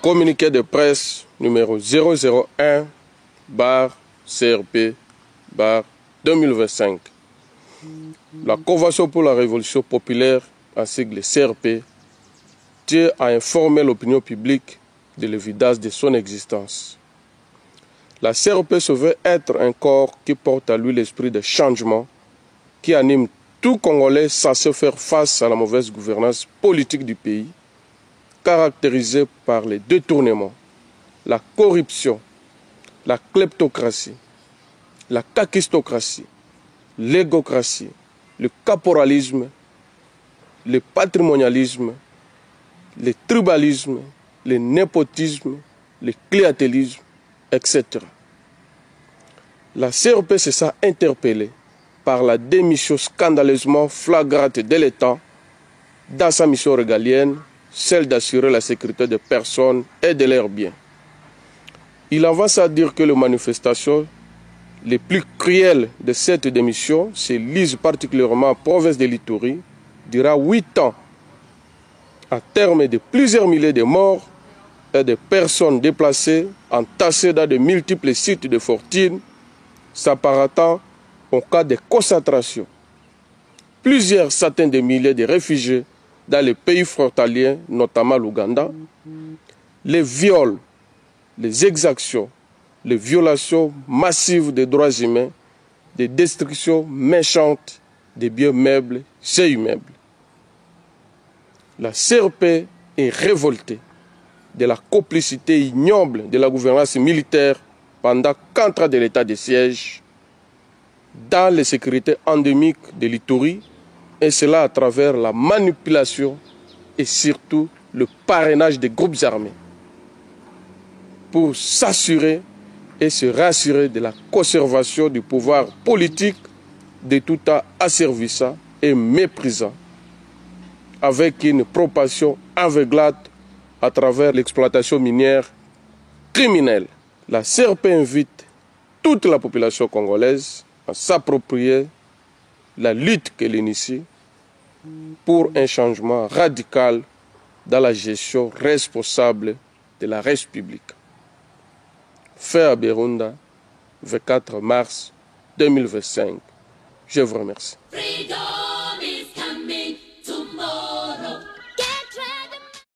Communiqué de presse numéro 001/CRP/2025. La Convention pour la Révolution populaire, en sigle CRP, tient à informer l'opinion publique de l'évidence de son existence. La CRP se veut être un corps qui porte à lui l'esprit de changement, qui anime tout Congolais censé faire face à la mauvaise gouvernance politique du pays, caractérisée par les détournements, la corruption, la kleptocratie, la kakistocratie, l'égocratie, le caporalisme, le patrimonialisme, le tribalisme, le népotisme, le clientélisme, etc. La CRP se sent interpellée par la démission scandaleusement flagrante de l'État dans sa mission régalienne, celle d'assurer la sécurité des personnes et de leurs biens. Il avance à dire que les manifestations les plus cruelles de cette démission se lisent particulièrement en province de l'Ituri durant 8 ans, à terme de plusieurs milliers de morts et de personnes déplacées, entassées dans de multiples sites de fortune, s'apparentant au cas de concentration. Plusieurs centaines de milliers de réfugiés dans les pays frontaliers, notamment l'Ouganda, les viols, les exactions, les violations massives des droits humains, des destructions méchantes des biens meubles et immeubles. La CRP est révoltée de la complicité ignoble de la gouvernance militaire pendant 4 ans de l'état de siège dans les sécurités endémiques de l'Ituri, et cela à travers la manipulation et surtout le parrainage des groupes armés pour s'assurer et se rassurer de la conservation du pouvoir politique de tout asservissant et méprisant, avec une propagation aveuglate à travers l'exploitation minière criminelle. La CRP invite toute la population congolaise à s'approprier la lutte qu'elle initie pour un changement radical dans la gestion responsable de la République. Fait à Birunda, 24 mars 2025. Je vous remercie.